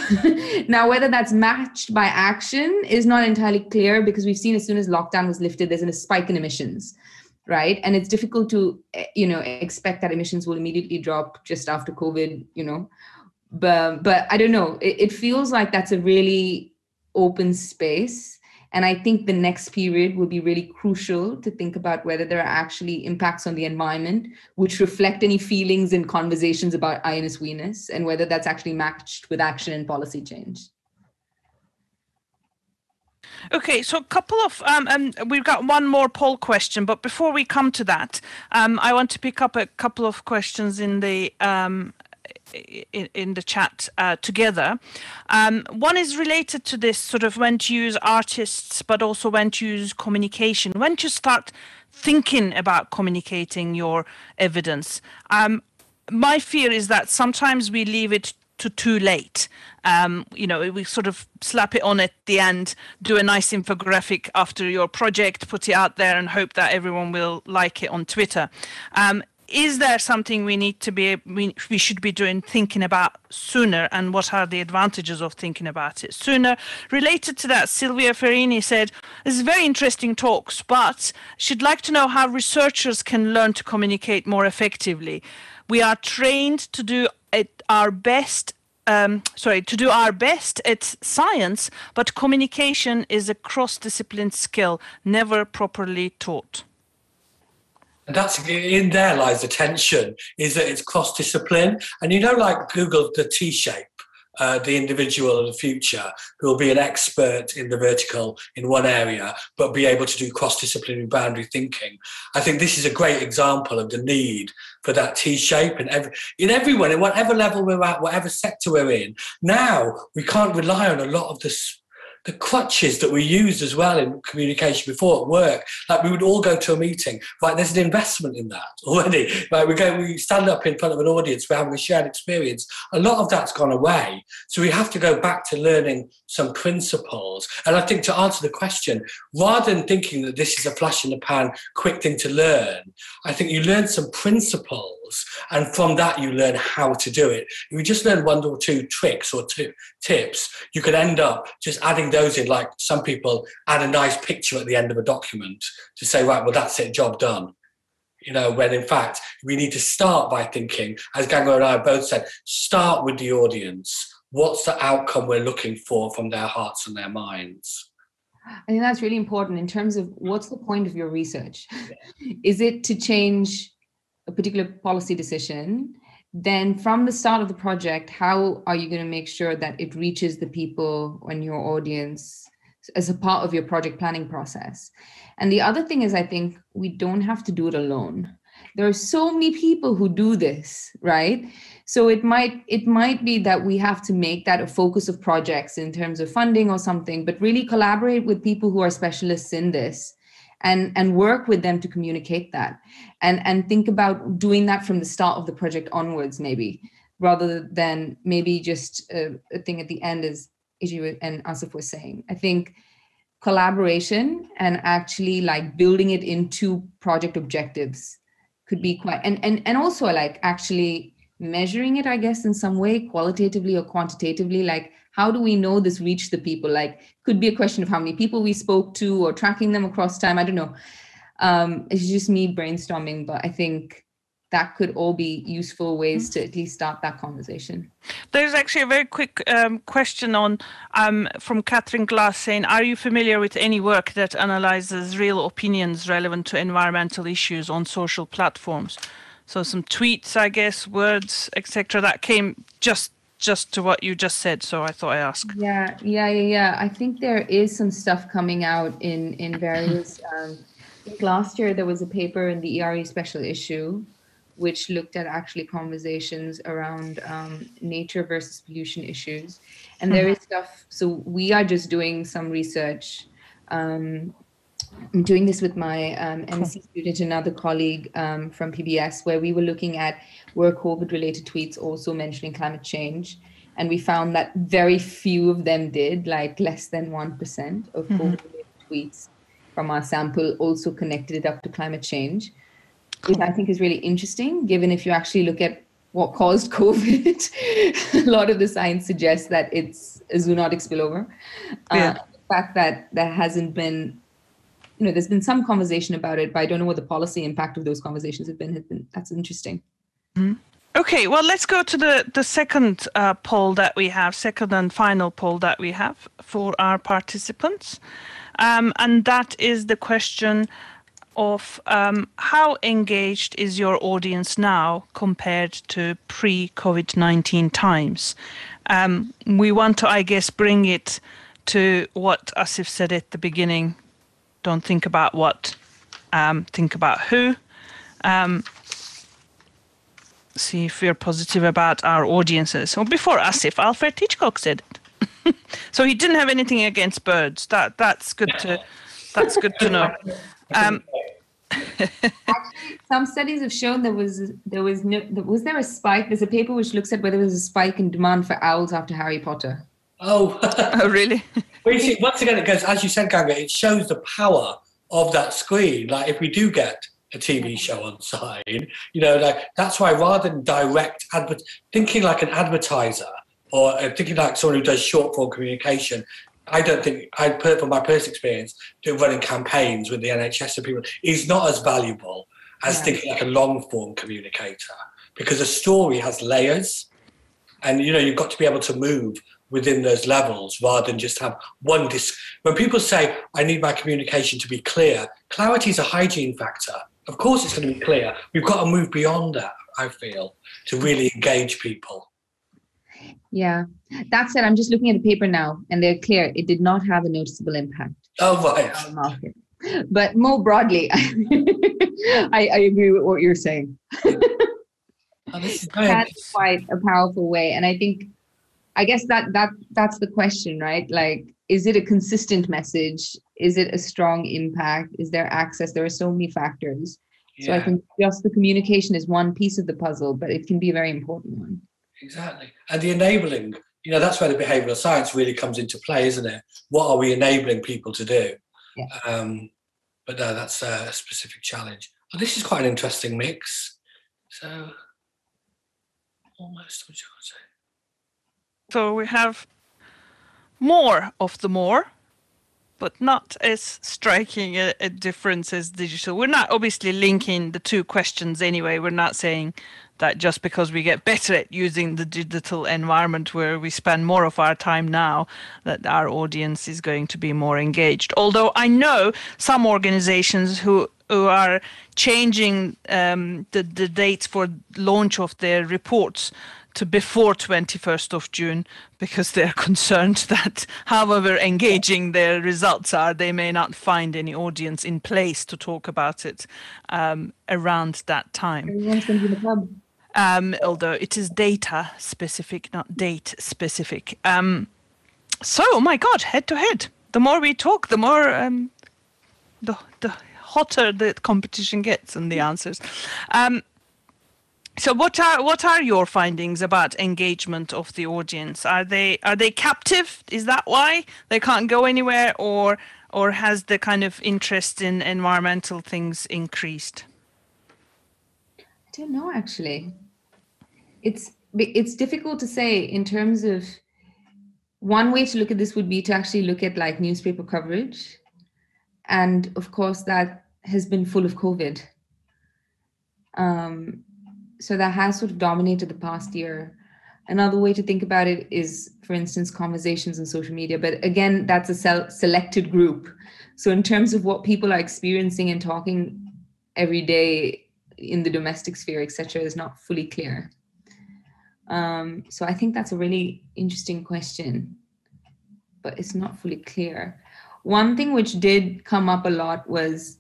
now, whether that's matched by action is not entirely clear, because we've seen as soon as lockdown was lifted, there's a spike in emissions, right? And it's difficult to, expect that emissions will immediately drop just after COVID, But I don't know. It feels like that's a really open space. And I think the next period will be really crucial to think about whether there are actually impacts on the environment which reflect any feelings and conversations about I-ness, we-ness, and whether that's actually matched with action and policy change. Okay, so a couple of, we've got one more poll question, but before we come to that, I want to pick up a couple of questions in the chat together. One is related to this sort of when to use artists, but also when to use communication, when to start thinking about communicating your evidence. My fear is that sometimes we leave it to too late. We sort of slap it on at the end, do a nice infographic after your project, put it out there and hope that everyone will like it on Twitter. Is there something we should be thinking about sooner, and what are the advantages of thinking about it sooner? Related to that, Silvia Ferrini said, this is very interesting talks, but she'd like to know how researchers can learn to communicate more effectively. We are trained to do our best at science, but communication is a cross-discipline skill, never properly taught. And that's in there lies the tension, is that it's cross-discipline. And like Google, the T-shape, the individual of the future who will be an expert in the vertical in one area, but be able to do cross-disciplinary boundary thinking. I think this is a great example of the need for that T-shape in everyone, in whatever level we're at, whatever sector we're in. Now, we can't rely on a lot of the crutches that we used as well in communication before at work. Like, we would all go to a meeting, right? There's an investment in that already. Right? We stand up in front of an audience, we're having a shared experience. A lot of that's gone away. So we have to go back to learning some principles. And I think, to answer the question, rather than thinking that this is a flash in the pan, quick thing to learn, I think you learn some principles, and from that you learn how to do it. If you just learn one or two tricks or tips, you could end up just adding those in, like some people add a nice picture at the end of a document to say, right, well, that's it, job done. When in fact we need to start by thinking, as Ganga and I both said, start with the audience. What's the outcome we're looking for from their hearts and their minds? I think that's really important in terms of what's the point of your research. Is it to change a particular policy decision? Then from the start of the project, how are you going to make sure that it reaches the people and your audience as a part of your project planning process? And the other thing is, I think we don't have to do it alone. There are so many people who do this, right? So it might be that we have to make that a focus of projects in terms of funding or something, but really collaborate with people who are specialists in this and work with them to communicate that, and think about doing that from the start of the project onwards, maybe, rather than maybe just a thing at the end, as Ece and Asif were saying. I think collaboration and actually like building it into project objectives could be quite, and also like actually measuring it, I guess, in some way, qualitatively or quantitatively, like how do we know this reached the people? Like, could be a question of how many people we spoke to or tracking them across time. I don't know. It's just me brainstorming, but I think that could all be useful ways to at least start that conversation. There's actually a very quick question on from Catherine Glass saying, are you familiar with any work that analyzes real opinions relevant to environmental issues on social platforms? So some tweets, I guess, words, etc. That came just to what you just said. So I thought I ask. Yeah. I think there is some stuff coming out in various. I think last year there was a paper in the ERE special issue, which looked at actually conversations around nature versus pollution issues. And there is stuff, so we are just doing some research. I'm doing this with my MSc student, another colleague from PBS, where we were looking at were COVID-related tweets also mentioning climate change. And we found that very few of them did, like less than 1% of COVID-related tweets from our sample also connected it up to climate change, which I think is really interesting, given if you actually look at what caused COVID, a lot of the science suggests that it's a zoonotic spillover. The fact that there hasn't been, there's been some conversation about it, but I don't know what the policy impact of those conversations have been. That's interesting. Okay, well, let's go to the second poll that we have, second and final poll that we have for our participants. And that is the question of how engaged is your audience now compared to pre-COVID-19 times? We want to, I guess, bring it to what Asif said at the beginning. Don't think about what, think about who. See if we're positive about our audiences. Well, before Asif, Alfred Hitchcock said it. So he didn't have anything against birds. That's good to know. Actually, some studies have shown was there a spike? There's a paper which looks at whether there was a spike in demand for owls after Harry Potter. Oh, oh really? Well, you see, once again, it goes, as you said, Ganga, it shows the power of that screen. Like if we do get a TV show on side, like that's why rather than direct thinking like an advertiser or thinking like someone who does short form communication, I don't think, from my personal experience, running campaigns with the NHS and people is not as valuable as thinking like a long form communicator, because a story has layers, and you've got to be able to move within those levels rather than just have one when people say I need my communication to be clear, clarity is a hygiene factor. Of course it's going to be clear. We've got to move beyond that, I feel, to really engage people. Yeah. That said, I'm just looking at the paper now, and they're clear. It did not have a noticeable impact. Oh, right. On the market. But more broadly, I agree with what you're saying. That's quite a powerful way. And I guess that's the question, right? Like, is it a consistent message? Is it a strong impact? Is there access? There are so many factors. Yeah. So I think just the communication is one piece of the puzzle, but it can be a very important one. Exactly. And the enabling, that's where the behavioural science really comes into play, isn't it? What are we enabling people to do? Yeah. But no, that's a specific challenge. Oh, this is quite an interesting mix. So, almost, what you want to say? So we have more of the more, but not as striking a difference as digital. We're not obviously linking the two questions anyway. We're not saying that just because we get better at using the digital environment where we spend more of our time now, that our audience is going to be more engaged. Although I know some organizations who are changing the dates for launch of their reports to before 21st of June, because they're concerned that however engaging their results are, they may not find any audience in place to talk about it around that time. Everyone's going to be in the club. Although it is data specific, not date specific. So, oh my God, head to head. The more we talk, the more the hotter the competition gets and the answers. So what are your findings about engagement of the audience? Are they captive? Is that why they can't go anywhere, or has the kind of interest in environmental things increased? I don't know, actually. It's difficult to say in terms of, one way to look at this would be to actually look at like newspaper coverage. And of course that has been full of COVID. So that has sort of dominated the past year. Another way to think about it is, for instance, conversations on social media. But again, that's a selected group. So in terms of what people are experiencing and talking every day, in the domestic sphere, etc., is not fully clear. So I think that's a really interesting question, but it's not fully clear. One thing which did come up a lot was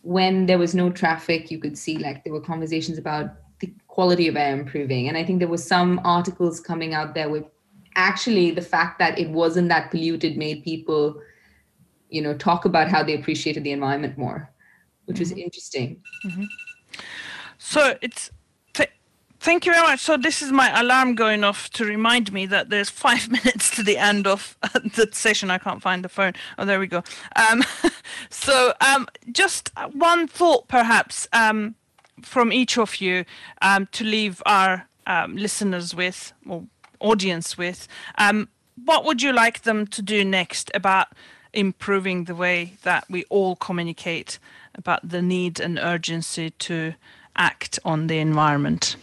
when there was no traffic, you could see like there were conversations about the quality of air improving. And I think there were some articles coming out there with actually the fact that it wasn't that polluted made people, you know, talk about how they appreciated the environment more, which was interesting. So thank you very much. So this is my alarm going off to remind me that there's 5 minutes to the end of the session. I can't find the phone. Oh, there we go. Just one thought perhaps from each of you to leave our listeners with, or audience with. What would you like them to do next about improving the way that we all communicate about the need and urgency to act on the environment?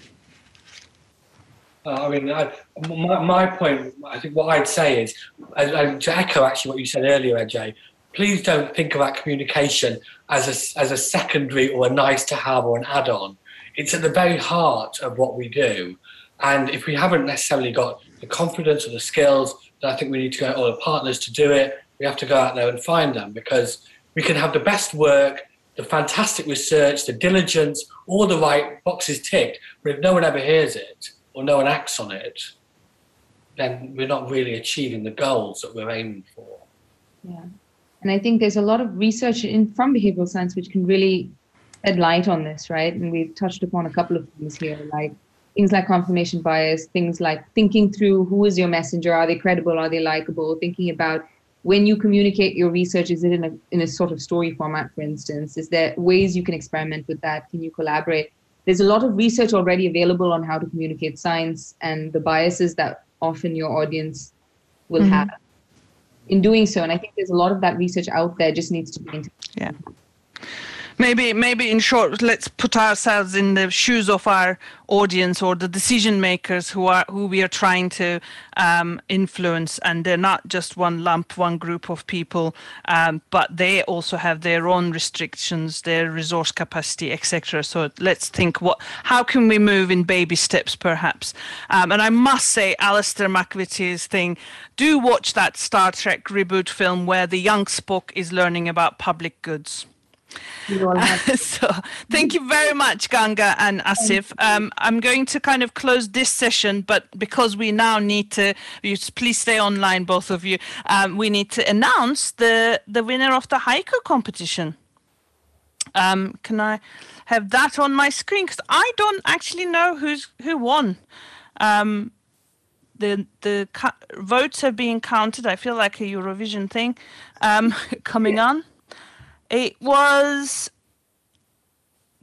My point, I think what I'd say is, to echo actually what you said earlier, Ece, please don't think about communication as a secondary or a nice to have or an add-on. It's at the very heart of what we do. And if we haven't necessarily got the confidence or the skills, then I think we need to get all the partners to do it. We have to go out there and find them, because we can have the best work, the fantastic research, the diligence, all the right boxes ticked, but if no one ever hears it, or no one acts on it, then we're not really achieving the goals that we're aiming for. Yeah, and I think there's a lot of research from behavioral science which can really shed light on this, right? And we've touched upon a couple of things here, like things like confirmation bias, things like thinking through who is your messenger, are they credible, are they likable, thinking about when you communicate your research, is it in a sort of story format, for instance? Is there ways you can experiment with that? Can you collaborate? There's a lot of research already available on how to communicate science and the biases that often your audience will have in doing so. And I think there's a lot of that research out there, just needs to be integrated. Yeah. Maybe in short, let's put ourselves in the shoes of our audience or the decision makers who we are trying to influence, and they're not just one group of people, but they also have their own restrictions, their resource capacity, etc. So let's think how can we move in baby steps, perhaps. And I must say, Alistair McVitie's thing, do watch that Star Trek reboot film where the young Spock is learning about public goods. So thank you very much, Ganga and Asif. I'm going to kind of close this session, but because we now need to, please stay online, both of you, we need to announce the winner of the haiku competition. Can I have that on my screen? Because I don't actually know who won. The votes are being counted. I feel like a Eurovision thing coming on. It was,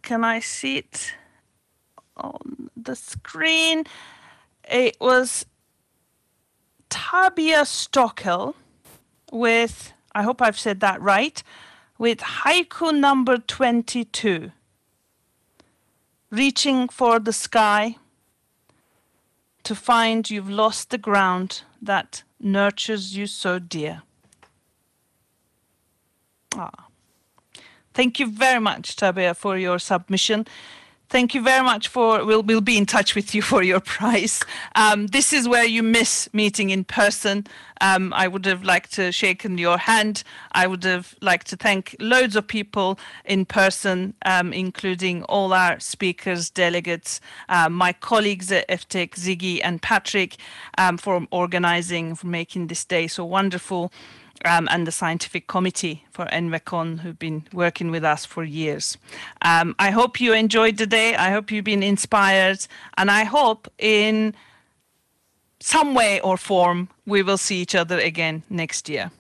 can I see it on the screen? It was Tabia Stockel with, I hope I've said that right, with haiku number 22. Reaching for the sky to find you've lost the ground that nurtures you so dear. Thank you very much, Tabea, for your submission. Thank you very much we'll be in touch with you for your prize. This is where you miss meeting in person. I would have liked to shake your hand. I would have liked to thank loads of people in person, including all our speakers, delegates, my colleagues at eftec, Ziggy and Patrick, for organizing, for making this day so wonderful. And the scientific committee for envecon, who've been working with us for years. I hope you enjoyed the day. I hope you've been inspired. And I hope in some way or form we will see each other again next year.